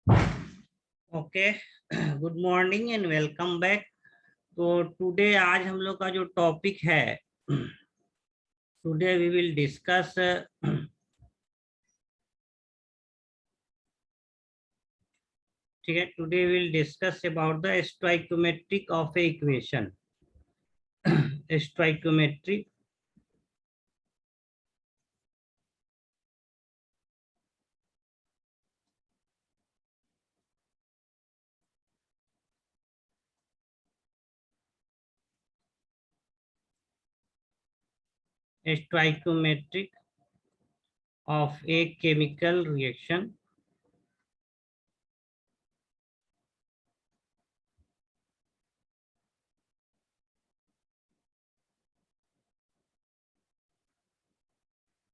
Okay, good morning and welcome back. तो today आज हम लोग का जो टॉपिक है, टुडे वी विल डिस्कस ठीक है, today we will discuss about the stoichiometric of a equation. Stoichiometric stoichiometric of a chemical reaction.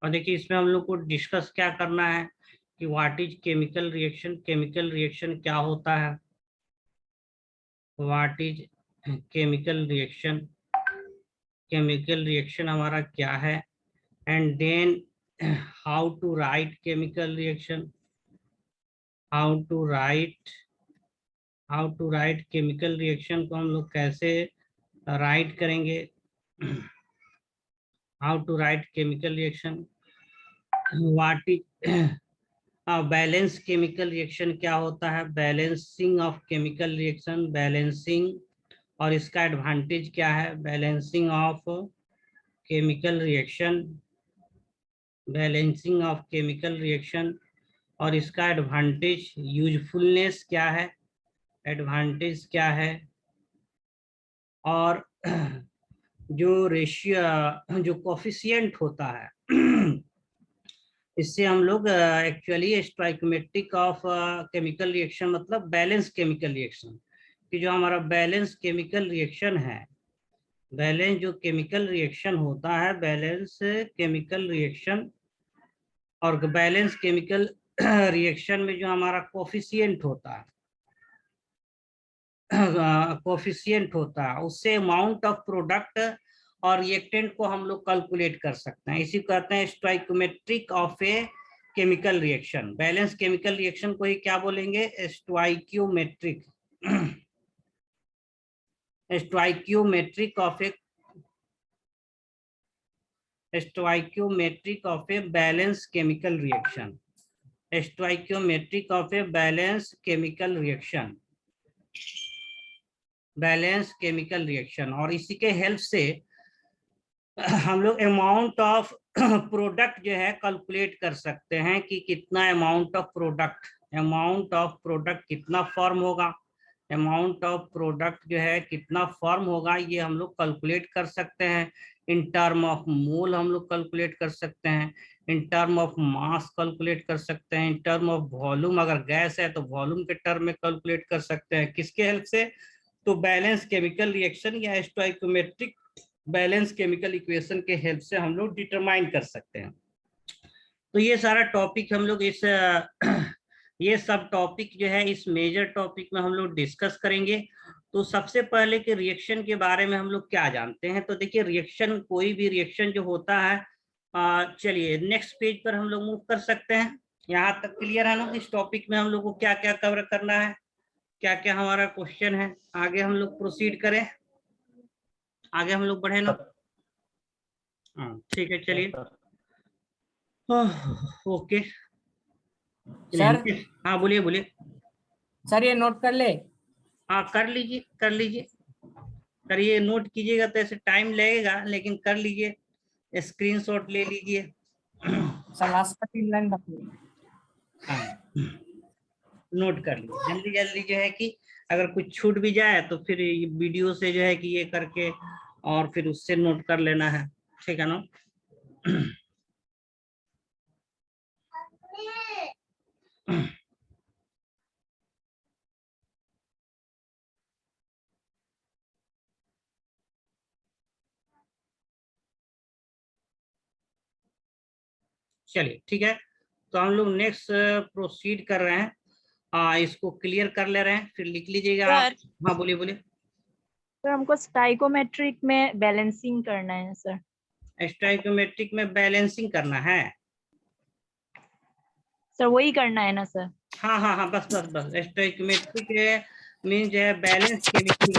और देखिए, इसमें हम लोग को डिस्कस क्या करना है कि what is chemical reaction, chemical reaction क्या होता है, what is chemical reaction, chemical reaction हमारा क्या है, and then how to write chemical reaction, how to write chemical reaction को हम लोग कैसे राइट करेंगे, how to write chemical reaction, what is balance chemical reaction क्या होता है, balancing of chemical reaction, balancing और इसका एडवांटेज क्या है, balancing of chemical reaction, balancing of chemical reaction और इसका एडवांटेज, यूजफुलनेस क्या है, एडवांटेज क्या है, और जो रेशियो जो कोफिशिएंट होता है इससे हम लोग actually stoichiometric of chemical reaction मतलब बैलेंस केमिकल रिएक्शन, कि जो हमारा बैलेंस केमिकल रिएक्शन है, बैलेंस जो केमिकल रिएक्शन होता है, बैलेंस केमिकल रिएक्शन और बैलेंस केमिकल रिएक्शन में जो हमारा कोफिशिएंट होता है, कोफिशिएंट होता है, उससे अमाउंट ऑफ प्रोडक्ट और रिएक्टेंट को हम लोग कैलकुलेट कर सकते हैं। इसी को कहते हैं stoichiometric of a chemical reaction. Balance chemical reaction को ही क्या बोलेंगे, stoichiometric, stoichiometric of A stoichiometric of a balance chemical reaction, stoichiometric of a balance chemical reaction, balance chemical reaction. और इसी के हेल्प से हम लोग अमाउंट ऑफ प्रोडक्ट जो है कैलकुलेट कर सकते हैं कि कितना अमाउंट ऑफ प्रोडक्ट कितना फॉर्म होगा, अमाउंट ऑफ प्रोडक्ट जो है कितना फॉर्म होगा, ये हम लोग कैलकुलेट कर सकते हैं। इन टर्म ऑफ मोल हम लोग कैलकुलेट कर सकते हैं, इन टर्म ऑफ मास कैलकुलेट कर सकते हैं, इन टर्म ऑफ वॉल्यूम, अगर गैस है तो वॉल्यूम के टर्म में कैलकुलेट कर सकते हैं। किसके हेल्प से, तो बैलेंस केमिकल रिएक्शन या स्टोइकोमेट्रिक बैलेंस केमिकल इक्वेशन के हेल्प से हम लोग डिटरमाइन कर सकते हैं। तो ये सारा टॉपिक हम लोग इस ये सब टॉपिक जो है इस मेजर टॉपिक में हम लोग डिस्कस करेंगे। तो सबसे पहले कि रिएक्शन के बारे में हम लोग क्या जानते हैं, तो देखिए रिएक्शन, कोई भी रिएक्शन जो होता है, चलिए नेक्स्ट पेज पर हम लोग मूव कर सकते हैं। यहाँ तक क्लियर है ना, इस टॉपिक में हम लोग को क्या क्या कवर करना है, क्या क्या हमारा क्वेश्चन है, आगे हम लोग प्रोसीड करें, आगे हम लोग बढ़े ना। हाँ ठीक है, चलिए। Okay, sir. हाँ बोलिए बोलिए। सर ये नोट कर ले। हाँ कर लीजिए, कर लीजिए, करिए, नोट कीजिएगा तो ऐसे टाइम लगेगा, लेकिन कर लीजिए, स्क्रीनशॉट ले लीजिए। सर लास्ट का 3 लाइन रखिए। हाँ नोट कर लीजिए जल्दी जल्दी, जो है कि अगर कुछ छूट भी जाए तो फिर वीडियो से जो है कि ये करके और फिर उससे नोट कर लेना है, ठीक है ना। चलिए ठीक है, तो हम लोग नेक्स्ट प्रोसीड कर रहे हैं। इसको क्लियर कर ले रहे हैं, फिर लिख लीजिएगा आप। हाँ बोलिए बोलिए। सर हमको स्टाइकोमेट्रिक में बैलेंसिंग करना है सर। स्टाइकोमेट्रिक में बैलेंसिंग करना है, सर वही करना है ना सर। हाँ हाँ हाँ, बस बस बस, स्टोइकोमेट्रिक मीन जो है balance chemical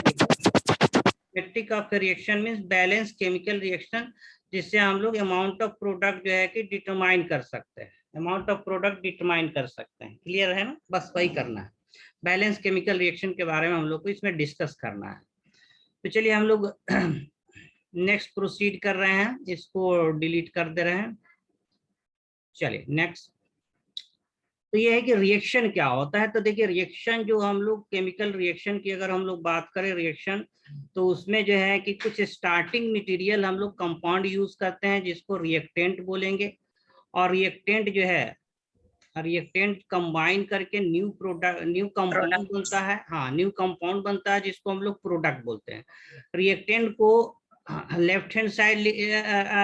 metric of reaction means balance chemical reaction, जिससे हम लोग अमाउंट ऑफ प्रोडक्ट जो है कि डिटरमाइन कर सकते हैं, अमाउंट ऑफ प्रोडक्ट डिटरमाइन कर सकते हैं। क्लियर है ना, बस वही करना है, बैलेंस केमिकल रिएक्शन के बारे में हम लोग को इसमें डिस्कस करना है। तो चलिए हम लोग नेक्स्ट प्रोसीड कर रहे हैं, इसको डिलीट कर दे रहे हैं। चलिए नेक्स्ट। तो ये है कि रिएक्शन क्या होता है। तो देखिए रिएक्शन जो हम लोग केमिकल रिएक्शन की अगर हम लोग बात करें रिएक्शन, तो उसमें जो है कि कुछ स्टार्टिंग मटेरियल हम लोग कंपाउंड यूज करते हैं जिसको रिएक्टेंट बोलेंगे, और रिएक्टेंट जो है रिएक्टेंट कंबाइन करके न्यू प्रोडक्ट न्यू कंपाउंड बनता है। हाँ, न्यू कंपाउंड बनता है जिसको हम लोग प्रोडक्ट बोलते हैं। रिएक्टेंट को लेफ्ट हैंड साइड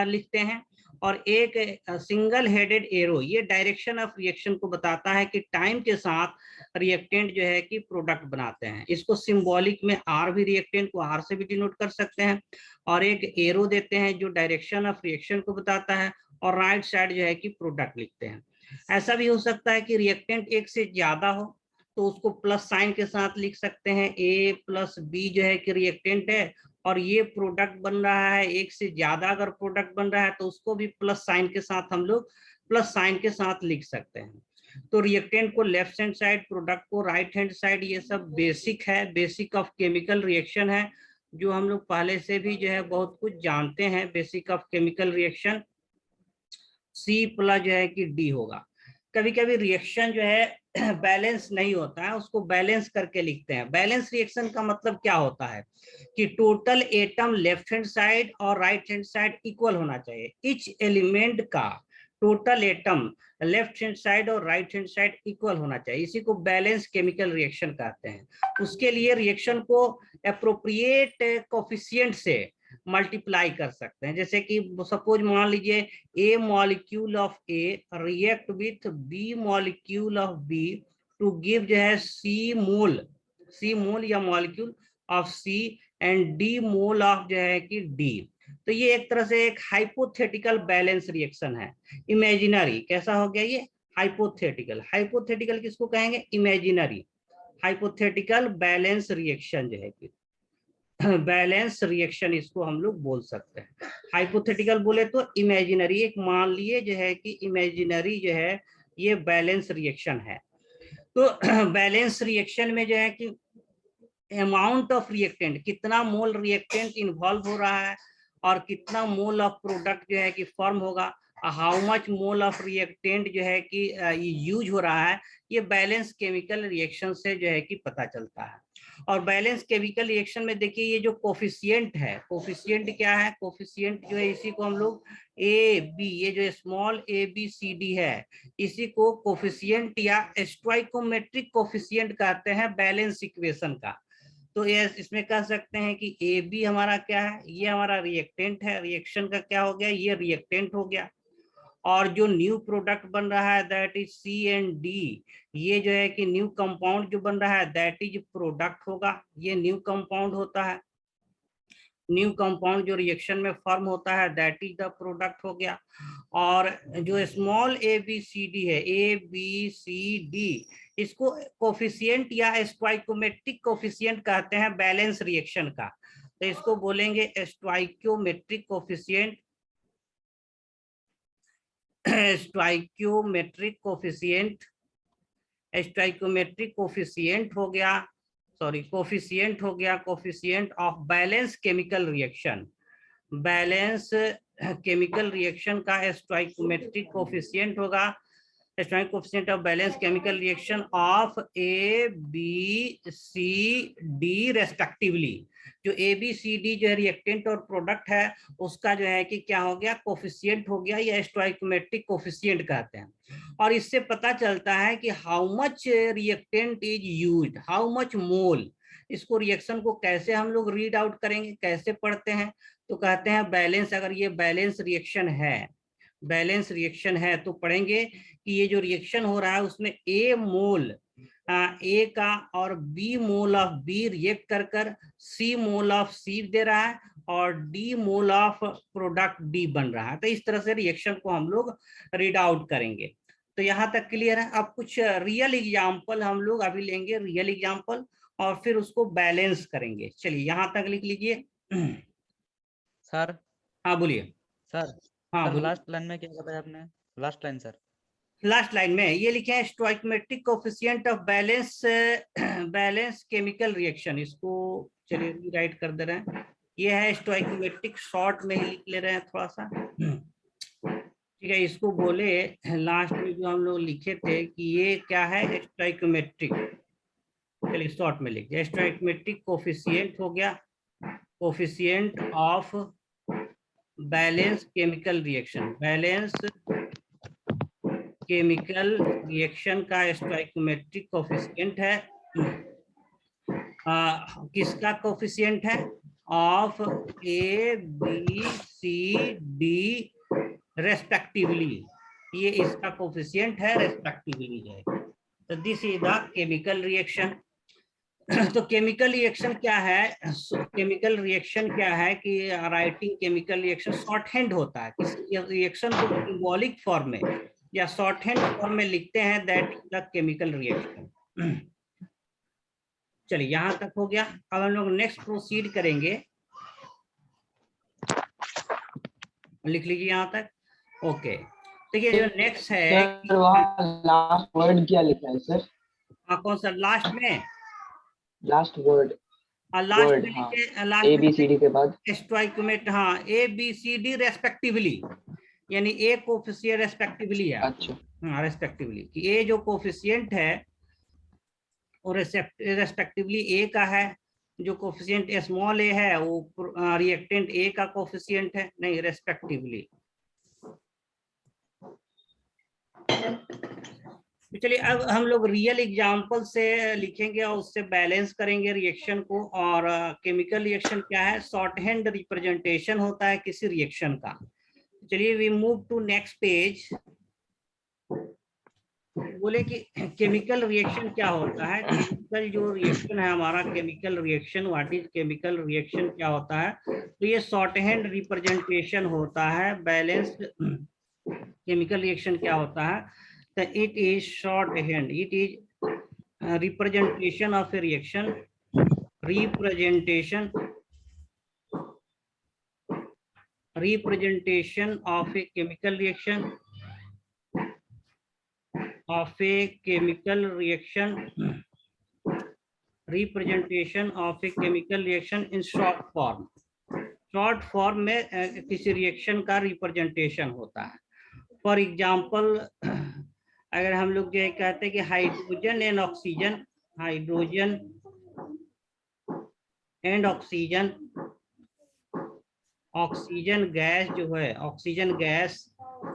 लिखते हैं, और एक सिंगल हेडेड एरो ये डायरेक्शन ऑफ रिएक्शन को बताता है कि टाइम के साथ रिएक्टेंट जो है कि प्रोडक्ट बनाते हैं। इसको सिंबॉलिक में आर भी, रिएक्टेंट को आर से भी डिनोट कर सकते हैं, और एक एरो देते हैं जो डायरेक्शन ऑफ रिएक्शन को बताता है, और राइट साइड जो है कि प्रोडक्ट लिखते हैं। ऐसा भी हो सकता है कि रिएक्टेंट एक से ज्यादा हो, तो उसको प्लस साइन के साथ लिख सकते हैं, ए प्लस बी जो है कि रिएक्टेंट है, और ये प्रोडक्ट बन रहा है। एक से ज्यादा अगर प्रोडक्ट बन रहा है तो उसको भी प्लस साइन के साथ हम लोग प्लस साइन के साथ लिख सकते हैं। तो रिएक्टेंट को लेफ्ट हैंड साइड, प्रोडक्ट को राइट हैंड साइड, ये सब बेसिक है, बेसिक ऑफ केमिकल रिएक्शन है, जो हम लोग पहले से भी जो है बहुत कुछ जानते हैं। Basic of chemical reaction C plus जो है कि डी होगा। कभी कभी रिएक्शन जो है बैलेंस नहीं होता है, उसको बैलेंस करके लिखते हैं। बैलेंस रिएक्शन का मतलब क्या होता है कि total atom left hand side और राइट हैंड साइड इक्वल होना चाहिए। इच एलिमेंट का total atom left hand side और राइट हैंड साइड इक्वल होना चाहिए, इसी को बैलेंस केमिकल रिएक्शन कहते हैं। उसके लिए रिएक्शन को एप्रोप्रिएट कोफिशिएंट से मल्टीप्लाई कर सकते हैं। जैसे कि सपोज मान लीजिए A molecule of A react with B molecule of B to give जो है सी मोल या molecule of C and D mole of जो है कि डी। तो ये एक तरह से एक हाइपोथेटिकल बैलेंस रिएक्शन है। इमेजिनरी कैसा हो गया ये, हाइपोथेटिकल। हाइपोथेटिकल किसको कहेंगे, इमेजिनरी। हाइपोथेटिकल बैलेंस रिएक्शन जो है कि बैलेंस रिएक्शन इसको हम लोग बोल सकते हैं। हाइपोथेटिकल बोले तो इमेजिनरी, एक मान लिए जो है कि इमेजिनरी जो है ये बैलेंस रिएक्शन है। तो बैलेंस रिएक्शन में जो है कि अमाउंट ऑफ रिएक्टेंट, कितना मोल रिएक्टेंट इन्वॉल्व हो रहा है और कितना मोल ऑफ प्रोडक्ट जो है कि फॉर्म होगा, how much mole of reactant जो है कि यूज हो रहा है, ये बैलेंस केमिकल रिएक्शन से जो है कि पता चलता है। और बैलेंस केमिकल रिएक्शन में देखिए ये जो कोफिशिएंट है, कोफिशिएंट क्या है, कोफिशिएंट जो है इसी को हम लोग ए बी, ये जो small A B C D है, इसी को कोफिशिएंट या स्टोइकोमेट्रिक कोफिशिएंट कहते हैं बैलेंस इक्वेशन का। तो ये इसमें कह सकते हैं कि ए बी हमारा क्या है, ये हमारा रिएक्टेंट है, रिएक्शन का क्या हो गया, ये रिएक्टेंट हो गया। और जो न्यू प्रोडक्ट बन रहा है that is C and D, ये जो है कि न्यू कंपाउंड जो बन रहा है दैट इज प्रोडक्ट होगा, ये न्यू कंपाउंड होता है। न्यू कंपाउंड जो रिएक्शन में फॉर्म होता है दैट इज द प्रोडक्ट हो गया। और जो small A B C D है, ए बी सी डी, इसको कोफिशिएंट या स्टोइकोमेट्रिक कोफिशिएंट कहते हैं बैलेंस रिएक्शन का। तो इसको बोलेंगे stoichiometric coefficient, stoichiometric coefficient. Stoichiometric coefficient हो गया, सॉरी कोफिशिएंट हो गया, coefficient of balance chemical reaction. Balance chemical reaction का स्टोइकोमेट्रिक कोफिशिएंट होगा, stoich coefficient of balance chemical reaction of A B C D respectively. जो ए बी सी डी जो है reactant और प्रोडक्ट है, उसका जो है कि क्या हो गया, कोफिशिएंट हो गया, या स्टोइकोमेट्रिक कोफिशिएंट कहते हैं। और इससे पता चलता है कि how much reactant is used, how much mole. इसको रिएक्शन को कैसे हम लोग रीड आउट करेंगे, कैसे पढ़ते हैं, तो कहते हैं बैलेंस, अगर ये बैलेंस रिएक्शन है, बैलेंस रिएक्शन है तो पढ़ेंगे कि ये जो रिएक्शन हो रहा है उसमें ए मोल ए का और B mole of B react कर कर सी मोल ऑफ सी दे रहा है, और D mole of product D बन रहा है। तो इस तरह से रिएक्शन को हम लोग रीड आउट करेंगे। तो यहाँ तक क्लियर है। अब कुछ रियल एग्जाम्पल हम लोग अभी लेंगे, रियल एग्जाम्पल, और फिर उसको बैलेंस करेंगे। चलिए यहाँ तक लिख लीजिए। सर हाँ बोलिए। सर हाँ सर बोलिए। लास्ट लाइन में क्या बताया आपने? Last line sir. Last line में ये लिखे हैं stoichiometric coefficient of balance, balance chemical reaction. इसको चलिए रीराइट कर दे रहे हैं। ये है स्टोइकोमेट्रिक, शॉर्ट में ही लिख ले रहे हैं थोड़ा सा, ठीक है। इसको बोले लास्ट में जो हम लोग लिखे थे कि ये क्या है, स्टोइकोमेट्रिक। चलिए शॉर्ट में लिख दिया, स्टोइकोमेट्रिक कोएफिशिएंट हो गया, coefficient of balance chemical reaction. Balance chemical reaction का स्टोइकोमेट्रिक कोएफिशिएंट है, किसका कोएफिशिएंट है? Of A B C D respectively. ये इसका कोएफिशिएंट है रेस्पेक्टिवली है। तो this is the chemical reaction. तो केमिकल रिएक्शन क्या है? केमिकल रिएक्शन क्या है कि writing chemical reaction shorthand होता है। किस रिएक्शन को सिंबॉलिक फॉर्म में या शॉर्ट हैंड फॉर्म में लिखते हैं, that is the chemical reaction. चलिए यहाँ तक हो गया। अब हम लोग नेक्स्ट प्रोसीड करेंगे। लिख लीजिए यहाँ तक। ओके, देखिए जो नेक्स्ट है, लास्ट वर्ड क्या लिखा है सर? कौन सा लास्ट में? लास्ट वर्ड, लास्ट Word, में हाँ। लिखे, last A B C D के बाद स्टोइकोमेट, हाँ, A B C D respectively, यानी ए कोएफिशिएंट रेस्पेक्टिवली है। अच्छा, हाँ रेस्पेक्टिवली, कि ए जो कोएफिशिएंट है और रेस्पेक्टिवली ए का है। जो कोएफिशिएंट स्मॉल ए है वो रिएक्टेंट ए का कोएफिशिएंट है, नहीं रेस्पेक्टिवली। चलिए अब हम लोग रियल एग्जांपल से लिखेंगे और उससे बैलेंस करेंगे रिएक्शन को। और केमिकल रिएक्शन क्या है? शॉर्ट हैंड रिप्रेजेंटेशन होता है किसी रिएक्शन का। चलिए we move to next page. बोले कि केमिकल रिएक्शन क्या होता है? केमिकल जो रिएक्शन है हमारा, chemical reaction, what is chemical reaction, क्या होता है? तो ये शॉर्ट हैंड रिप्रेजेंटेशन होता है। बैलेंस केमिकल रिएक्शन क्या होता है? तो it is short hand, it is representation of a reaction, representation of a chemical reaction, representation of a chemical reaction in short form। Short form में किसी reaction का representation होता है। फॉर एग्जाम्पल अगर हम लोग जो है कहते हैं कि hydrogen and oxygen, hydrogen and oxygen, oxygen gas जो है, oxygen gas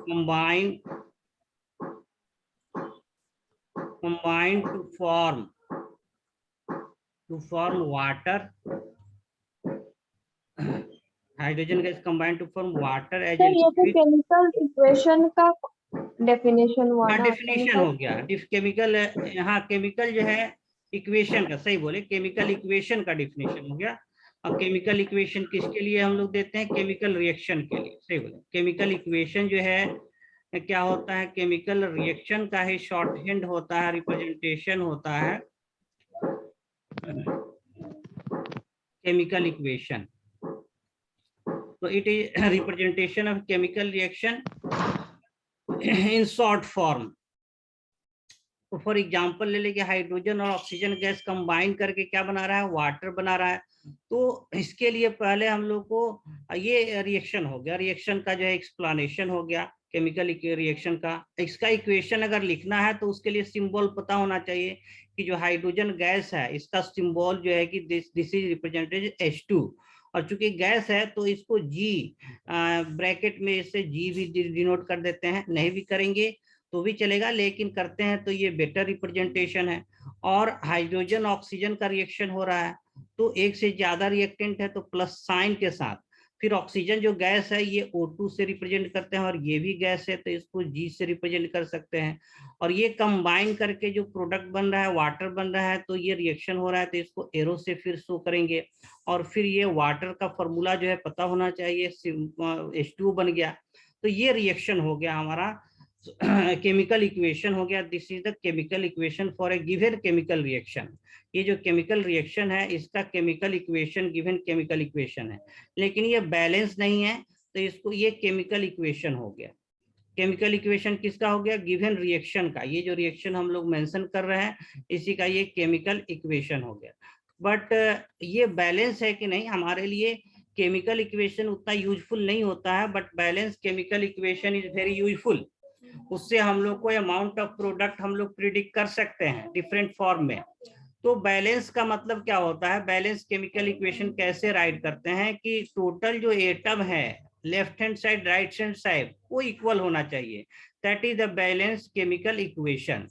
combine to form water, hydrogen gas combine to form water as a ये तो केमिकल इक्वेशन का डेफिनेशन हुआ ना। डेफिनेशन हो गया। केमिकल, यहाँ केमिकल जो है इक्वेशन का, सही बोले, केमिकल इक्वेशन का डेफिनेशन हो गया। अब केमिकल इक्वेशन किसके लिए हम लोग देते हैं? केमिकल रिएक्शन के लिए, सही बोले। केमिकल इक्वेशन जो है क्या होता है? केमिकल रिएक्शन का ही शॉर्ट हैंड होता है, रिप्रेजेंटेशन होता है केमिकल इक्वेशन। तो it is representation of chemical reaction in short form. तो फॉर एग्जांपल ले लेके हाइड्रोजन और ऑक्सीजन गैस कंबाइन करके क्या बना रहा है? वाटर बना रहा है। तो इसके लिए पहले हम लोग को ये रिएक्शन हो गया, रिएक्शन का जो है एक्सप्लेनेशन हो गया केमिकल रिएक्शन का। इसका इक्वेशन अगर लिखना है तो उसके लिए सिंबल पता होना चाहिए कि जो हाइड्रोजन गैस है इसका सिंबल जो है कि दिस इज रिप्रेजेंटेड H2, और चूंकि गैस है तो इसको G ब्रैकेट में इससे G भी डिनोट कर देते हैं। नहीं भी करेंगे तो भी चलेगा, लेकिन करते हैं तो ये बेटर रिप्रेजेंटेशन है। और हाइड्रोजन ऑक्सीजन का रिएक्शन हो रहा है तो एक से ज्यादा रिएक्टेंट है तो प्लस साइन के साथ। फिर ऑक्सीजन जो गैस है ये O2 से रिप्रेजेंट करते हैं, और ये भी गैस है तो इसको G से रिप्रेजेंट कर सकते हैं। और ये कंबाइन करके जो प्रोडक्ट बन रहा है, वाटर बन रहा है, तो ये रिएक्शन हो रहा है तो इसको एरो से फिर शो करेंगे। और फिर ये वाटर का फॉर्मूला जो है पता होना चाहिए, H2 बन गया। तो ये रिएक्शन हो गया हमारा केमिकल इक्वेशन हो गया, this is the chemical equation for a given chemical reaction. ये जो केमिकल रिएक्शन है इसका chemical equation given chemical equation है, लेकिन ये बैलेंस नहीं है तो इसको ये केमिकल इक्वेशन हो गया। केमिकल इक्वेशन किसका हो गया? गिवन रिएक्शन का। ये जो रिएक्शन हम लोग मेंशन कर रहे हैं इसी का ये केमिकल इक्वेशन हो गया। बट ये बैलेंस है कि नहीं, हमारे लिए केमिकल इक्वेशन उतना यूजफुल नहीं होता है, but balance chemical equation is very useful. उससे हम लोग को अमाउंट ऑफ प्रोडक्ट हम लोग प्रिडिक्ट कर सकते हैं डिफरेंट फॉर्म में। तो बैलेंस का मतलब क्या होता है? बैलेंस केमिकल इक्वेशन कैसे राइट करते हैं कि टोटल जो एटम है left hand side right hand side वो इक्वल होना चाहिए, that is the balance chemical equation.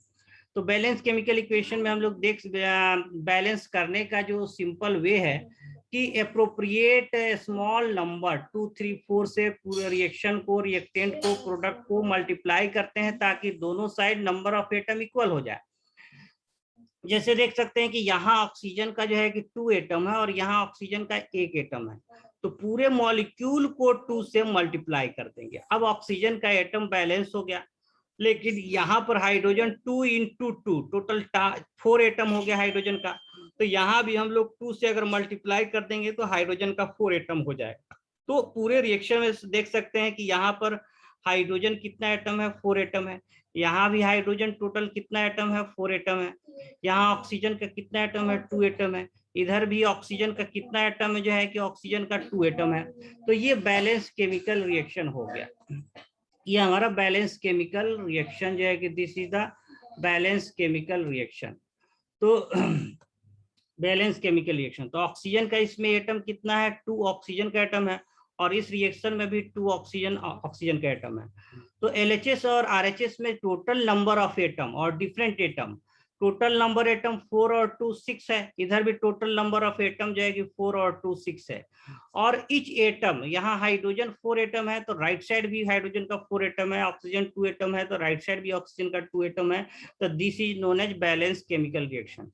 तो बैलेंस केमिकल इक्वेशन में हम लोग देख बैलेंस करने का जो सिंपल वे है कि अप्रोप्रिएट स्मॉल नंबर 2, 3, 4 से पूरे रिएक्शन को, रिएक्टेंट को, प्रोडक्ट को मल्टीप्लाई करते हैं ताकि दोनों side number of atom equal हो जाए। जैसे देख सकते हैं कि यहाँ ऑक्सीजन का जो है कि 2 एटम है और यहाँ ऑक्सीजन का 1 एटम है, तो पूरे मॉलिक्यूल को 2 से मल्टीप्लाई कर देंगे। अब ऑक्सीजन का एटम बैलेंस हो गया, लेकिन यहाँ पर हाइड्रोजन 2 into 2 टोटल 4 एटम हो गया हाइड्रोजन का, तो यहाँ भी हम लोग 2 से अगर मल्टीप्लाई कर देंगे तो हाइड्रोजन का 4 एटम हो जाएगा। तो पूरे रिएक्शन में देख सकते हैं कि यहाँ पर हाइड्रोजन कितना एटम है? 4 एटम है। यहाँ भी हाइड्रोजन टोटल कितना एटम है? 4 एटम है। यहाँ ऑक्सीजन का कितना एटम है? 2 एटम है। इधर भी ऑक्सीजन का कितना एटम है? जो है कि ऑक्सीजन का 2 एटम है। तो ये बैलेंस केमिकल रिएक्शन हो गया। ये हमारा बैलेंस केमिकल रिएक्शन जो है कि this is the balance chemical reaction. तो बैलेंस केमिकल रिएक्शन, तो ऑक्सीजन का इसमें एटम कितना है? 2 ऑक्सीजन का एटम है, और इस रिएक्शन में भी 2 ऑक्सीजन का एटम है। तो LHS और RHS में टोटल नंबर ऑफ एटम और different atom, total number atom 4 और 2 6 है। इधर भी टोटल नंबर ऑफ एटम जो है कि 4 और 2 6 है। और इच एटम, यहाँ हाइड्रोजन 4 एटम है तो राइट साइड भी हाइड्रोजन का 4 एटम है, ऑक्सीजन 2 एटम है तो राइट साइड भी ऑक्सीजन का 2 एटम है। तो this is known as balance chemical reaction.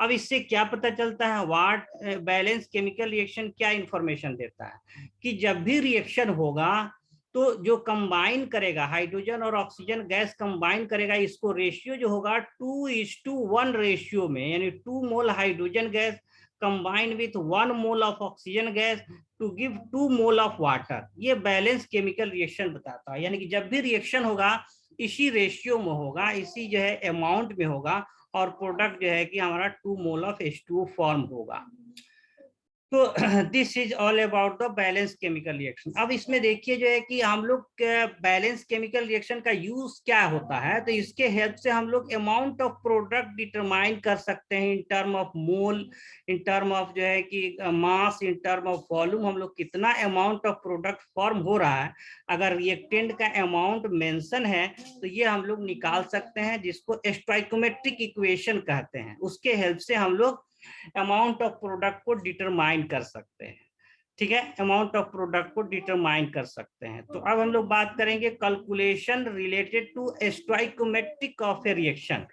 अब इससे क्या पता चलता है? व्हाट बैलेंस केमिकल रिएक्शन क्या इंफॉर्मेशन देता है कि जब भी रिएक्शन होगा तो जो कंबाइन करेगा हाइड्रोजन और ऑक्सीजन गैस कंबाइन करेगा, इसको रेशियो जो होगा 2:1 रेशियो में, यानी 2 mole hydrogen gas combine with 1 mole of oxygen gas to give 2 mole of water. ये बैलेंस केमिकल रिएक्शन बताता है, यानी कि जब भी रिएक्शन होगा इसी रेशियो में होगा, इसी जो है अमाउंट में होगा, और प्रोडक्ट जो है कि हमारा 2 मोल ऑफ H2O फॉर्म होगा। तो this is all about the balance chemical reaction. अब इसमें देखिए जो है कि हम लोग बैलेंस केमिकल रिएक्शन का यूज क्या होता है, तो इसके हेल्प से हम लोग अमाउंट ऑफ प्रोडक्ट डिटरमाइन कर सकते हैं इन term of mole, in term of जो है कि मास, इन टर्म ऑफ वॉल्यूम। हम लोग कितना अमाउंट ऑफ प्रोडक्ट फॉर्म हो रहा है, अगर रिएक्टेंट का अमाउंट मेंशन है तो ये हम लोग निकाल सकते हैं, जिसको स्टोइकोमेट्रिक इक्वेशन कहते हैं। उसके हेल्प से हम लोग अमाउंट ऑफ प्रोडक्ट को डिटरमाइन कर सकते हैं। ठीक है, अमाउंट ऑफ प्रोडक्ट को डिटरमाइन कर सकते हैं। तो अब हम लोग बात करेंगे calculation related to stoichiometric of a reaction.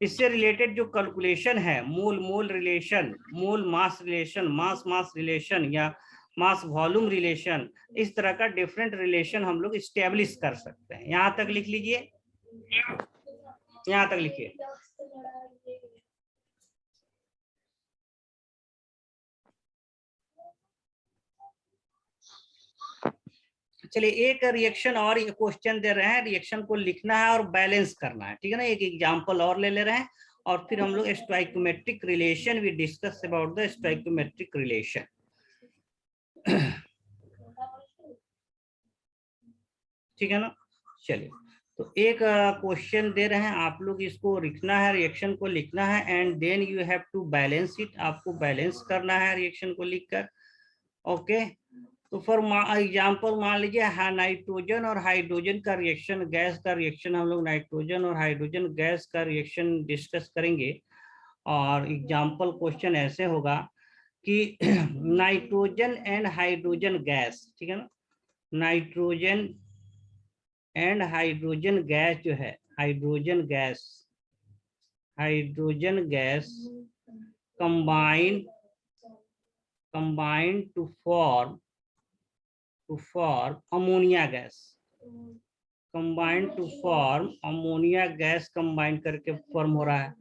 इससे रिलेटेड जो कैलकुलेशन है, mole mole relation, mole mass relation, mass mass relation, या मास वॉल्यूम रिलेशन, इस तरह का डिफरेंट रिलेशन हम लोग इस्टेब्लिश कर सकते हैं। यहां तक लिख लीजिए, यहां तक लिखिए। चलिए एक रिएक्शन और क्वेश्चन दे रहे हैं, रिएक्शन को लिखना है और बैलेंस करना है। ठीक है ना, एक एग्जांपल और ले रहे हैं और फिर हम लोग stoichiometric relation we discuss about the stoichiometric relation. ठीक है ना, चलिए तो एक क्वेश्चन दे रहे हैं, आप लोग इसको लिखना है, रिएक्शन को लिखना है, and then you have to balance it. आपको बैलेंस करना है रिएक्शन को लिखकर। ओके, तो फॉर एग्जाम्पल मान लीजिए नाइट्रोजन और हाइड्रोजन का रिएक्शन, गैस का रिएक्शन, हम लोग नाइट्रोजन और हाइड्रोजन गैस का रिएक्शन डिस्कस करेंगे। और एग्जाम्पल क्वेश्चन ऐसे होगा कि नाइट्रोजन एंड हाइड्रोजन गैस, ठीक है ना, नाइट्रोजन एंड हाइड्रोजन गैस जो है, hydrogen gas combine to form ammonia gas, combine to form ammonia gas combine करके फॉर्म हो रहा है,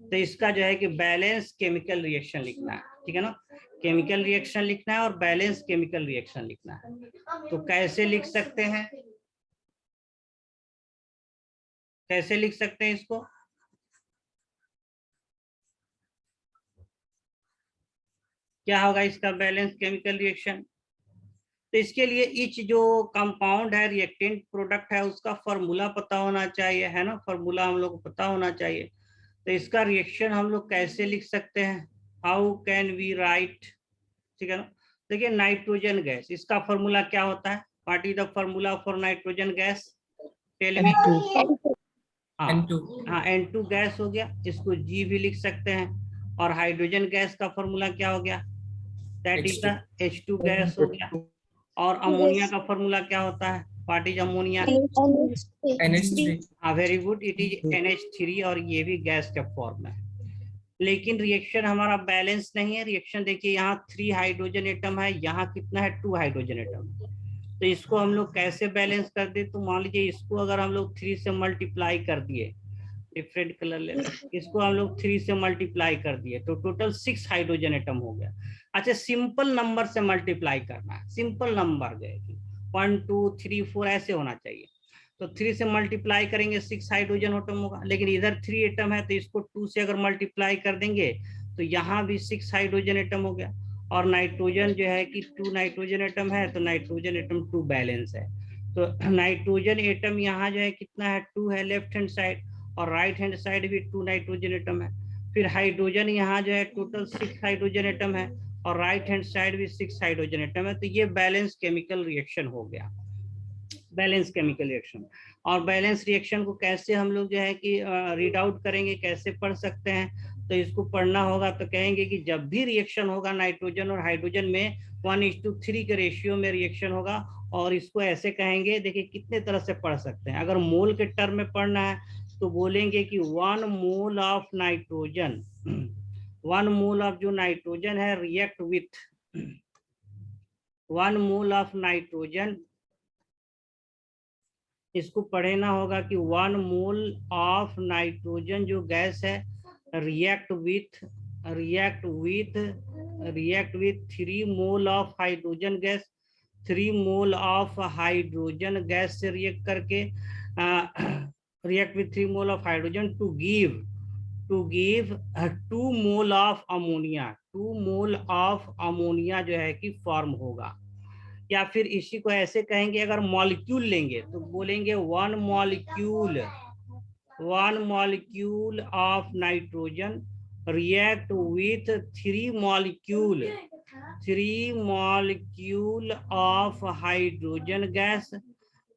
तो इसका जो है कि बैलेंस केमिकल रिएक्शन लिखना है, ठीक है ना। केमिकल रिएक्शन लिखना है और बैलेंस केमिकल रिएक्शन लिखना है। तो कैसे लिख सकते हैं, कैसे लिख सकते हैं इसको? क्या होगा इसका बैलेंस केमिकल रिएक्शन? तो इसके लिए ईच जो कंपाउंड है, रिएक्टेंट प्रोडक्ट है, उसका फॉर्मूला पता होना चाहिए, है ना। फॉर्मूला हम लोग को पता होना चाहिए। तो इसका रिएक्शन हम लोग कैसे लिख सकते हैं? हाउ कैन वी राइट, ठीक है ना। देखिए नाइट्रोजन गैस, इसका फॉर्मूला क्या होता है? What is the formula for nitrogen gas? Tell me. हाँ N2 गैस हो गया, इसको G भी लिख सकते हैं। और हाइड्रोजन गैस का फॉर्मूला क्या हो गया? That is the H2 gas हो गया। और अमोनिया का फॉर्मूला क्या होता है? What is ammonia? हाँ very good, it is NH3 और ये भी गैस का फॉर्म है। लेकिन रिएक्शन हमारा बैलेंस नहीं है। रिएक्शन देखिए यहाँ 3 हाइड्रोजन एटम है, यहाँ कितना है? 2 हाइड्रोजन एटम। तो इसको हम लोग कैसे बैलेंस कर दे? तो मान लीजिए इसको अगर हम लोग 3 से मल्टीप्लाई कर दिए, डिफरेंट कलर ले, इसको हम लोग 3 से मल्टीप्लाई कर दिए तो टोटल 6 हाइड्रोजन एटम हो गया। अच्छा सिंपल नंबर से मल्टीप्लाई करना है, सिंपल नंबर गए 1 2 3 4 ऐसे होना चाहिए। तो 3 से मल्टीप्लाई करेंगे 6 हाइड्रोजन एटम होगा। लेकिन इधर 3 एटम है तो इसको 2 से अगर मल्टीप्लाई कर देंगे तो यहाँ भी 6 हाइड्रोजन एटम हो गया। और नाइट्रोजन जो है कि 2 नाइट्रोजन एटम है, तो नाइट्रोजन एटम 2 बैलेंस है। तो नाइट्रोजन एटम यहाँ जो है कितना है? 2 है लेफ्ट हैंड साइड, और राइट हैंड साइड भी 2 नाइट्रोजन एटम है। फिर हाइड्रोजन यहाँ जो है टोटल 6 हाइड्रोजन एटम है, और राइट हैंड साइड भी 6 हाइड्रोजन एटम है। तो ये बैलेंस केमिकल रिएक्शन हो गया, बैलेंस केमिकल रिएक्शन। और बैलेंस रिएक्शन को कैसे हम लोग जो है कि रीड आउट करेंगे, कैसे पढ़ सकते हैं? तो इसको पढ़ना होगा तो कहेंगे कि जब भी रिएक्शन होगा नाइट्रोजन और हाइड्रोजन में 1:3 के रेशियो में रिएक्शन होगा। और इसको ऐसे कहेंगे, देखिए कितने तरह से पढ़ सकते हैं। अगर मोल के टर्म में पढ़ना है तो बोलेंगे कि 1 mole of nitrogen, 1 mole of जो नाइट्रोजन है react with 1 mole of nitrogen, इसको पढ़ना होगा कि 1 मोल ऑफ नाइट्रोजन जो गैस है react with 3 mole of hydrogen gas, 3 mole of hydrogen gas से रिएक्ट करके react with 3 mole of hydrogen to give 2 mole of ammonia, 2 mole of ammonia जो है कि फॉर्म होगा। या फिर इसी को ऐसे कहेंगे, अगर मॉलिक्यूल लेंगे तो बोलेंगे 1 molecule of nitrogen react with 3 molecule of hydrogen gas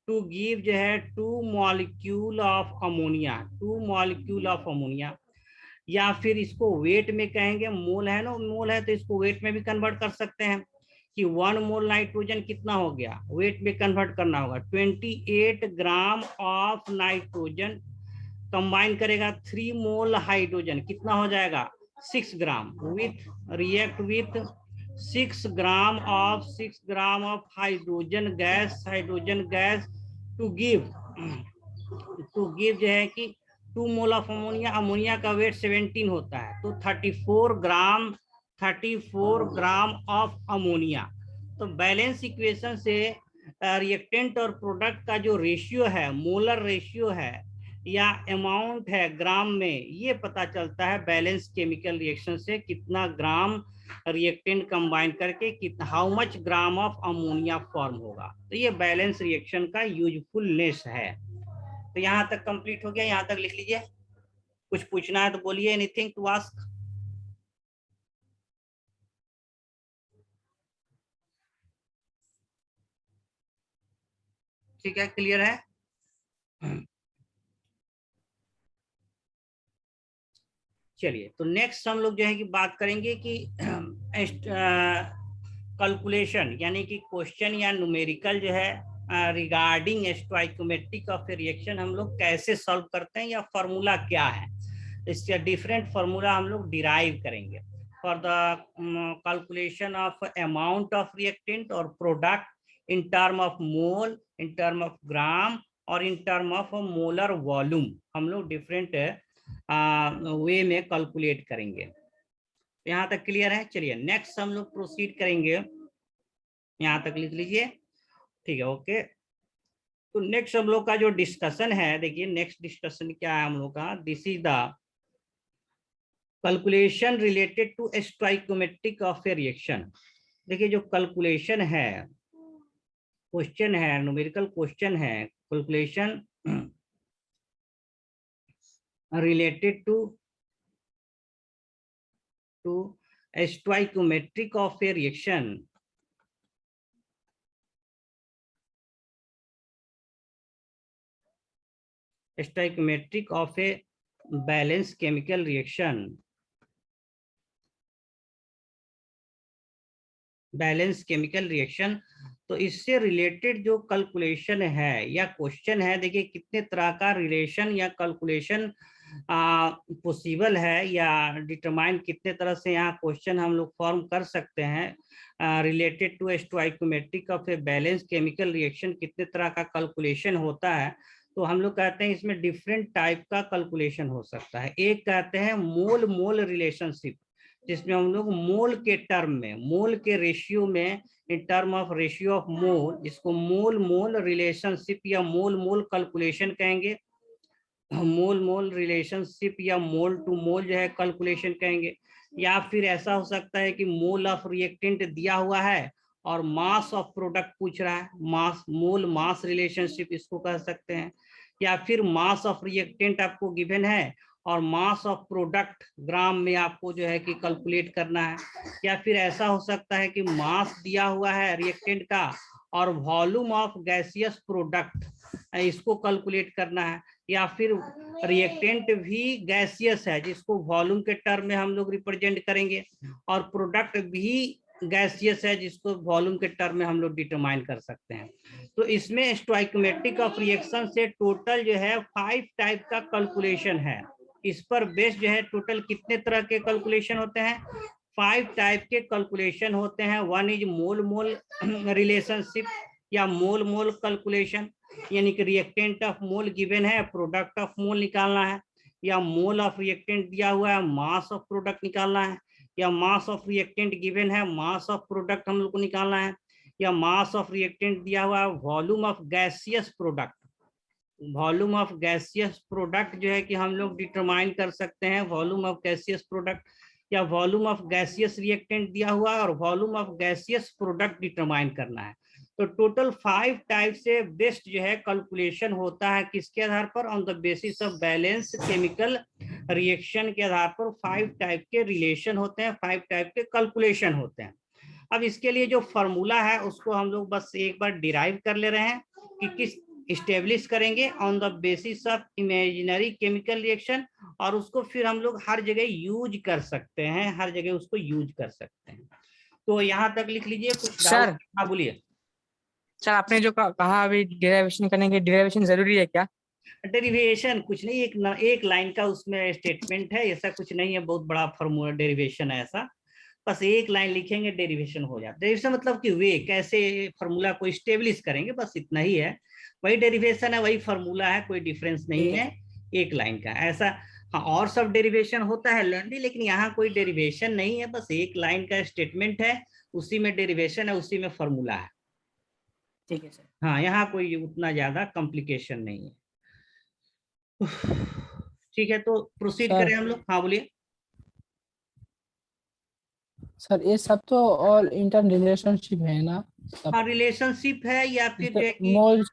to give जो है 2 molecule of ammonia, 2 molecule of ammonia. या फिर इसको वेट में कहेंगे, मोल है ना, मोल है तो इसको वेट में भी कन्वर्ट कर सकते हैं कि 1 मोल नाइट्रोजन कितना हो गया, वेट में कन्वर्ट करना होगा 28 ग्राम ऑफ नाइट्रोजन कंबाइन करेगा 3 मोल हाइड्रोजन, कितना हो जाएगा 6 gram, with react with 6 gram of hydrogen gas to give जो है कि 2 मोल ऑफ अमोनिया, अमोनिया का वेट 17 होता है तो 34 ग्राम ऑफ अमोनिया। तो बैलेंस इक्वेशन से रिएक्टेंट और प्रोडक्ट का जो रेशियो है, मोलर रेशियो है या अमाउंट है ग्राम में, ये पता चलता है बैलेंस केमिकल रिएक्शन से कितना ग्राम रिएक्टेंट कंबाइन करके कितना, how much gram of ammonia form होगा। तो ये बैलेंस रिएक्शन का यूजफुलनेस है। तो यहाँ तक कंप्लीट हो गया, यहाँ तक लिख लीजिए। कुछ पूछना है तो बोलिए, एनीथिंग टू आस्क। ठीक है, क्लियर है? चलिए, तो नेक्स्ट हम लोग जो है कि बात करेंगे कि कैलकुलेशन यानी कि क्वेश्चन या न्यूमेरिकल जो है रिगार्डिंग स्टोइकोमेट्रिक ऑफ रिएक्शन हम लोग कैसे सॉल्व करते हैं या फॉर्मूला क्या है, इसका डिफरेंट फॉर्मूला हम लोग डिराइव करेंगे for the calculation of amount of reactant और product in term of mole, in term of gram और in term of molar volume हम लोग डिफरेंट वे में कैलकुलेट करेंगे। यहाँ तक क्लियर है? चलिए नेक्स्ट हम लोग प्रोसीड करेंगे, यहाँ तक लिख लीजिए, ठीक है, ओके। तो नेक्स्ट हम लोग का जो डिस्कशन है, देखिए नेक्स्ट डिस्कशन क्या है हम लोग का, this is the calculation related to stoichiometric of a reaction. देखिए जो कैलकुलेशन है, क्वेश्चन है, न्यूमेरिकल क्वेश्चन है, calculation related to stoichiometric of a reaction. Stoichiometric of a balance chemical reaction, balance chemical reaction. तो इससे रिलेटेड जो calculation है या क्वेश्चन है, देखिए कितने तरह का रिलेशन या कैलकुलेशन पॉसिबल है या डिटरमाइन कितने तरह से यहाँ क्वेश्चन हम लोग फॉर्म कर सकते हैं related to stoichiometric of a balance chemical reaction, कितने तरह का कैलकुलेशन होता है। तो हम लोग कहते हैं इसमें डिफरेंट टाइप का कैलकुलेशन हो सकता है। एक कहते हैं मोल मोल रिलेशनशिप, जिसमें हम लोग मोल के टर्म में, मोल के रेशियो में, इन term of ratio of mole, इसको मोल मोल रिलेशनशिप या मोल मोल कैलकुलेशन कहेंगे, मोल मोल रिलेशनशिप या मोल टू मोल जो है कैलकुलेशन कहेंगे। या फिर ऐसा हो सकता है कि मोल ऑफ रिएक्टेंट दिया हुआ है और मास ऑफ प्रोडक्ट पूछ रहा है, मास मोल मास रिलेशनशिप इसको कह सकते हैं। या फिर मास ऑफ रिएक्टेंट आपको गिवन है और मास ऑफ प्रोडक्ट ग्राम में आपको जो है कि कैलकुलेट करना है। या फिर ऐसा हो सकता है कि मास दिया हुआ है रिएक्टेंट का और वॉल्यूम ऑफ गैसियस प्रोडक्ट, इसको कैलकुलेट करना है। या फिर रिएक्टेंट भी गैसियस है जिसको वॉल्यूम के टर्म में हम लोग रिप्रेजेंट करेंगे, और प्रोडक्ट भी गैसियस है जिसको वॉल्यूम के टर्म में हम लोग डिटरमाइन कर सकते हैं। तो इसमें स्टोइकोमेट्रिक ऑफ रिएक्शन से टोटल जो है 5 टाइप का कैलकुलेशन है। इस पर बेस जो है टोटल कितने तरह के कैलकुलेशन होते हैं, 5 टाइप के कैलकुलेशन होते हैं। One is mole mole relationship या मोल मोल कैलकुलेशन, यानी कि रिएक्टेंट ऑफ मोल गिवन है, प्रोडक्ट ऑफ मोल निकालना है, या मोल ऑफ रिएक्टेंट दिया हुआ है, मास ऑफ प्रोडक्ट निकालना है, या मास ऑफ रिएक्टेंट गिवन है, मास ऑफ प्रोडक्ट हम लोग को निकालना है, या मास ऑफ रिएक्टेंट दिया हुआ है, volume of gaseous product, volume of gaseous product जो है कि हम लोग डिटरमाइन कर सकते हैं, वॉल्यूम ऑफ गैसियस प्रोडक्ट, या वॉल्यूम ऑफ गैसियस रिएक्टेंट दिया हुआ है और volume of gaseous product determine करना है। तो टोटल 5 टाइप से बेस्ट जो है कैलकुलेशन होता है, किसके आधार पर, on the basis of balance chemical reaction के आधार पर 5 टाइप के रिलेशन होते हैं, 5 टाइप के कैलकुलेशन होते हैं। अब इसके लिए जो फॉर्मूला है उसको हम लोग बस एक बार डिराइव कर ले रहे हैं कि किस इस्टेब्लिश करेंगे on the basis of imaginary chemical reaction, और उसको फिर हम लोग हर जगह यूज कर सकते हैं, हर जगह उसको यूज कर सकते हैं। तो यहाँ तक लिख लीजिए। कुछ सर, हाँ बोलिए। सर आपने जो कहा अभी डेरिवेशन करने के, डेरिवेशन जरूरी है क्या? डेरिवेशन कुछ नहीं, एक लाइन का उसमें स्टेटमेंट है, ऐसा कुछ नहीं है बहुत बड़ा फॉर्मूला डेरिवेशन है ऐसा, बस एक लाइन लिखेंगे डेरिवेशन हो जाता है। डेरिवेशन मतलब कि वे कैसे फॉर्मूला को स्टेब्लिश करेंगे, बस इतना ही है। वही डेरिवेशन है, वही फॉर्मूला है, कोई डिफरेंस नहीं है एक लाइन का ऐसा। हाँ, और सब डेरिवेशन होता है लर्नली, लेकिन यहाँ कोई डेरिवेशन नहीं है, बस एक लाइन का स्टेटमेंट है, उसी में डेरिवेशन है, उसी में फॉर्मूला है। ठीक है सर। हाँ, यहाँ कोई उतना ज्यादा कॉम्प्लिकेशन नहीं है। ठीक है, तो प्रोसीड करें हम लोग। हाँ बोलिए सर। ये सब तो ऑल इंटर रिलेशनशिप है ना? हाँ, रिलेशनशिप है या फिर जो है कि मोल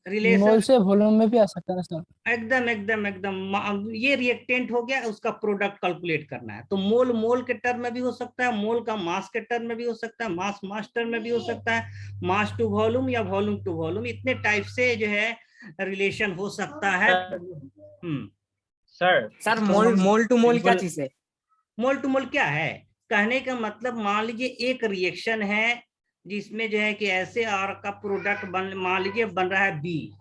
रिलेशन से वॉल्यूम में भी आ सकता है सर? एकदम एकदम एकदम। ये रिएक्टेंट हो गया, उसका प्रोडक्ट कैलकुलेट करना है, तो मोल मोल के टर्म में भी हो सकता है, मोल का मास के टर्म में भी हो सकता है, मास मास टर्म में भी हो सकता है, मास टू वॉल्यूम या वॉल्यूम टू वॉल्यूम, इतने टाइप से जो है रिलेशन हो सकता है। सर मोल टू मोल क्या चीज है? मोल टू मोल क्या है, कहने का मतलब मान लीजिए एक रिएक्शन है जिसमें जो है कि ऐसे आर का प्रोडक्ट मान लीजिए बन रहा है बी,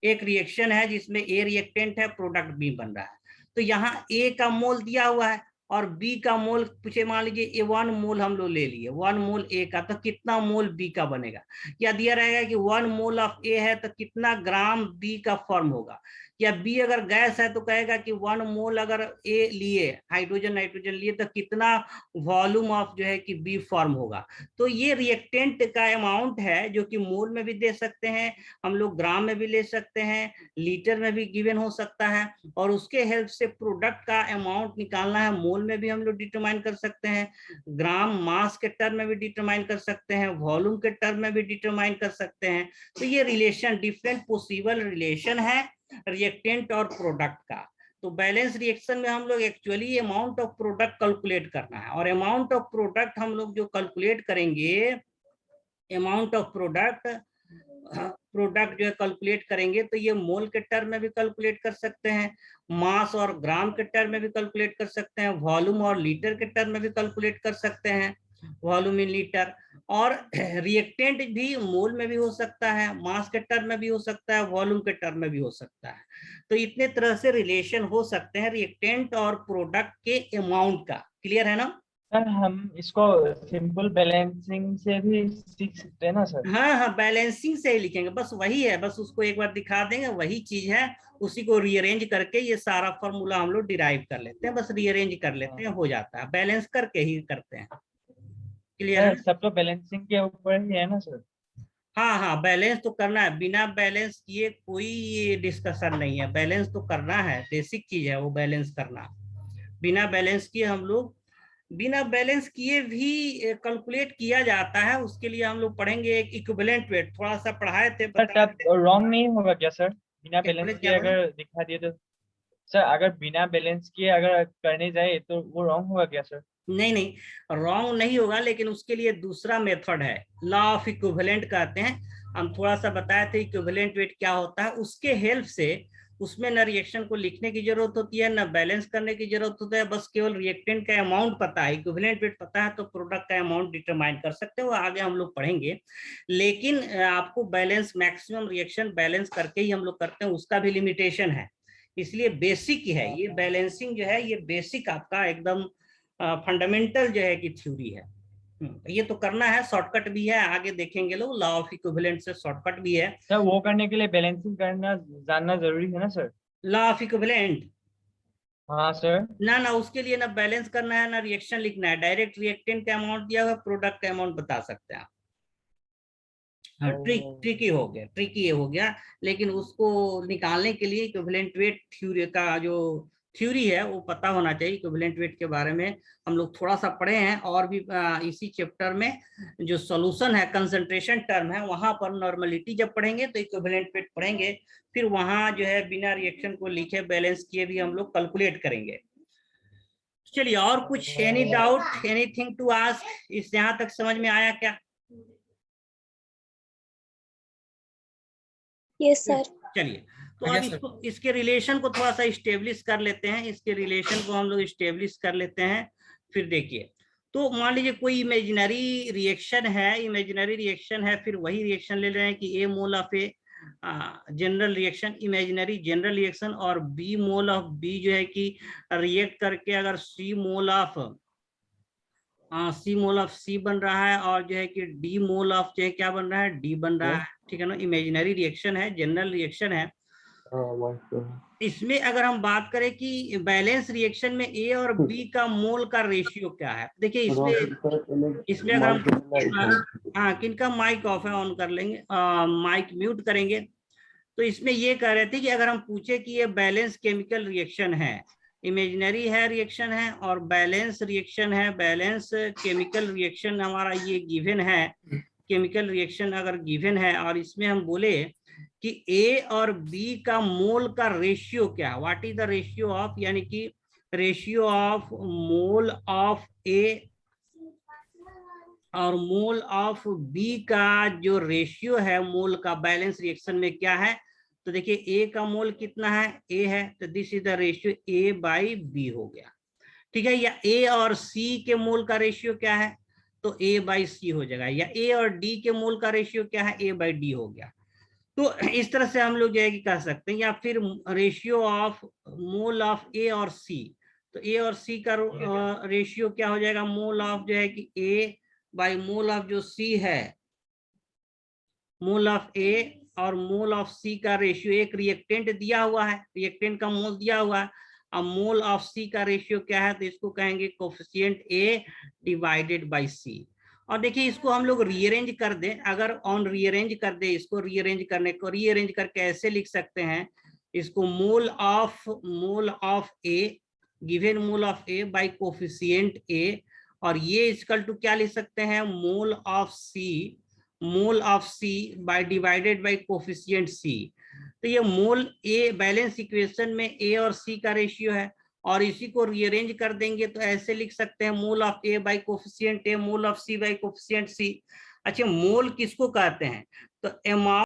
एक रिएक्शन है जिसमें ए रिएक्टेंट है, प्रोडक्ट बी बन रहा है, तो यहाँ ए का मोल दिया हुआ है और बी का मोल पूछे, मान लीजिए ये 1 मोल हम लोग ले लिए, 1 मोल ए का, तो कितना मोल बी का बनेगा, या दिया रहेगा कि 1 मोल ऑफ ए है तो कितना ग्राम बी का फॉर्म होगा, या बी अगर गैस है तो कहेगा कि 1 मोल अगर ए लिए, हाइड्रोजन नाइट्रोजन लिए, तो कितना वॉल्यूम ऑफ जो है कि बी फॉर्म होगा। तो ये रिएक्टेंट का अमाउंट है जो कि मोल में भी दे सकते हैं हम लोग, ग्राम में भी ले सकते हैं, लीटर में भी गिवन हो सकता है, और उसके हेल्प से प्रोडक्ट का अमाउंट निकालना है, मोल में भी हम लोग डिटरमाइन कर सकते हैं, ग्राम मास के टर्म में भी डिटरमाइन कर सकते हैं, वॉल्यूम के टर्म में भी डिटरमाइन कर सकते हैं। तो ये रिलेशन, डिफरेंट पॉसिबल रिलेशन है रिएक्टेंट और प्रोडक्ट का। तो बैलेंस रिएक्शन में हम लोग actually amount of product calculate करना है, और अमाउंट ऑफ प्रोडक्ट हम लोग जो कैलकुलेट करेंगे, अमाउंट ऑफ प्रोडक्ट जो है कैलकुलेट करेंगे, तो ये मोल के टर्म में भी कैलकुलेट कर सकते हैं, मास और ग्राम के टर्म में भी कैलकुलेट कर सकते हैं, वॉल्यूम और लीटर के टर्म में भी कैलकुलेट कर सकते हैं, वॉल्यूम इन लीटर, और रिएक्टेंट भी मोल में भी हो सकता है, मास के टर्म में भी हो सकता है, वॉल्यूम के टर्म में भी हो सकता है। तो इतने तरह से रिलेशन हो सकते हैं रिएक्टेंट और प्रोडक्ट के अमाउंट का। क्लियर है ना? सर हम इसको सिंपल बैलेंसिंग से भी सीख सकते हैं ना सर? हाँ, बैलेंसिंग से ही लिखेंगे, बस वही है, बस उसको एक बार दिखा देंगे, वही चीज है, उसी को रीअरेंज करके ये सारा फॉर्मूला हम लोग डिराइव कर लेते हैं, बस रीअरेंज कर लेते हैं, हो जाता है, बैलेंस करके ही करते हैं। क्लियर है? सब तो बैलेंसिंग के ऊपर ही है ना सर? हाँ, बैलेंस तो करना है, बिना बैलेंस किए कोई डिस्कशन नहीं है, बैलेंस तो करना है, बेसिक चीज है वो बैलेंस करना। बिना बैलेंस किए हम लोग, बिना बैलेंस किए भी कैलकुलेट किया जाता है, उसके लिए हम लोग पढ़ेंगे एक इक्विवेलेंट वेट, थोड़ा सा पढ़ाए थे, सर तब रॉन्ग नहीं होगा क्या सर? बिना क्या बैलेंस बोले, किए क्या बोले? अगर दिखा दिए तो सर, अगर बिना बैलेंस किए अगर करने जाए तो वो रॉन्ग होगा क्या सर? नहीं, रॉन्ग नहीं होगा, लेकिन उसके लिए दूसरा मेथड है, लॉ ऑफ इक्विवेलेंट कहते हैं, हम थोड़ा सा बताए थे इक्विवेलेंट वेट क्या होता है, उसके हेल्प से उसमें न रिएक्शन को लिखने की जरूरत होती है, न बैलेंस करने की जरूरत होती है, बस केवल रिएक्टेंट का अमाउंट पता है, इक्विवेलेंट वेट पता है, तो प्रोडक्ट का अमाउंट डिटरमाइन कर सकते हो, आगे हम लोग पढ़ेंगे। लेकिन आपको बैलेंस, मैक्सिमम रिएक्शन बैलेंस करके ही हम लोग करते हैं, उसका भी लिमिटेशन है, इसलिए बेसिक है ये बैलेंसिंग जो है, ये बेसिक आपका एकदम फंडामेंटल जो है कि थ्योरी है। ये तो करना है, शॉर्टकट भी है, आगे देखेंगे लोग, लॉ ऑफ इक्विवेलेंट से शॉर्टकट भी है। सर वो करने के लिए बैलेंसिंग करना जानना जरूरी है ना सर? लॉ ऑफ इक्विवेलेंट, हाँ सर। ना उसके लिए ना बैलेंस करना है ना रिएक्शन लिखना है, डायरेक्ट रिएक्टेंट का अमाउंट दिया हुआ, प्रोडक्ट का अमाउंट बता सकते हैं आप। हाँ, ट्रिकी हो गया, ट्रिकी हो गया, लेकिन उसको निकालने के लिए इक्विवेलेंट वेट थ्योरी का जो थ्योरी है वो पता होना चाहिए। इक्विवेलेंट वेट के बारे में हम लोग थोड़ा सा पढ़े हैं, और भी इसी चैप्टर में जो सॉल्यूशन है, कंसंट्रेशन टर्म है, वहां पर नॉर्मलिटी जब पढ़ेंगे तो इक्विवेलेंट वेट पढ़ेंगे, फिर वहां जो है बिना रिएक्शन को लिखे बैलेंस किए भी हम लोग कैलकुलेट करेंगे। चलिए, और कुछ, any doubt, anything to ask, इस यहाँ तक समझ में आया क्या? Yes sir. चलिए, तो अब इसके रिलेशन को थोड़ा सा इस्टेब्लिश कर लेते हैं, इसके रिलेशन को हम लोग इस्टेब्लिश कर लेते हैं। फिर देखिए, तो मान लीजिए कोई इमेजिनरी रिएक्शन है, फिर वही रिएक्शन ले रहे हैं कि A mole of A general reaction, imaginary general reaction, और बी मोल ऑफ बी जो है कि रिएक्ट करके अगर सी मोल ऑफ सी बन रहा है, और जो है कि डी मोल ऑफ जो है क्या बन रहा है, डी बन रहा है, ठीक है ना, इमेजिनरी रिएक्शन है, जनरल रिएक्शन है। इसमें अगर हम बात करें कि बैलेंस रिएक्शन में ए और बी का मोल का रेशियो क्या है, देखिए इसमें अगर हम किनका माइक ऑफ है, ऑन कर लेंगे, माइक म्यूट करेंगे। तो इसमें ये कह रहे थे कि अगर हम पूछे कि ये बैलेंस केमिकल रिएक्शन है, इमेजिनरी है रिएक्शन है, और बैलेंस रिएक्शन है, बैलेंस केमिकल रिएक्शन हमारा ये गिवन है, केमिकल रिएक्शन अगर गिवन है, और इसमें हम बोले कि ए और बी का मोल का रेशियो क्या है, what is the ratio of, यानी कि रेशियो ऑफ मोल ऑफ ए और मोल ऑफ बी का जो रेशियो है मोल का बैलेंस रिएक्शन में क्या है। तो देखिए ए का मोल कितना है, ए है, तो this is the ratio A by B हो गया, ठीक है। या ए और सी के मोल का रेशियो क्या है, तो ए बाई सी हो जाएगा, या ए और डी के मोल का रेशियो क्या है, ए बाई डी हो गया। तो इस तरह से हम लोग जो है कि कह सकते हैं, या फिर रेशियो ऑफ मोल ऑफ ए और सी, तो ए और सी का रेशियो क्या हो जाएगा, मोल ऑफ जो है कि ए बाई मोल ऑफ जो सी है, मोल ऑफ ए और मोल ऑफ सी का रेशियो, एक रिएक्टेंट दिया हुआ है, रिएक्टेंट का मोल दिया हुआ है, अब मोल ऑफ सी का रेशियो क्या है, तो इसको कहेंगे कोफिशिएंट ए डिवाइडेड बाय सी। और देखिए इसको हम लोग रीअरेंज कर दें, अगर ऑन रीअरेंज कर दे, इसको रीअरेंज करने को रीअरेंज करके ऐसे लिख सकते हैं इसको, mole of A given mole of A by coefficient A, और ये इक्वल टू क्या लिख सकते हैं, mole of C by divided by coefficient C. तो ये मोल ए बैलेंस इक्वेशन में ए और सी का रेशियो है, और इसी को रीअरेंज कर देंगे तो ऐसे लिख सकते हैं mole of A by coefficient A, mole of C by coefficient C. अच्छा, मोल किसको कहते हैं, तो अमाउंट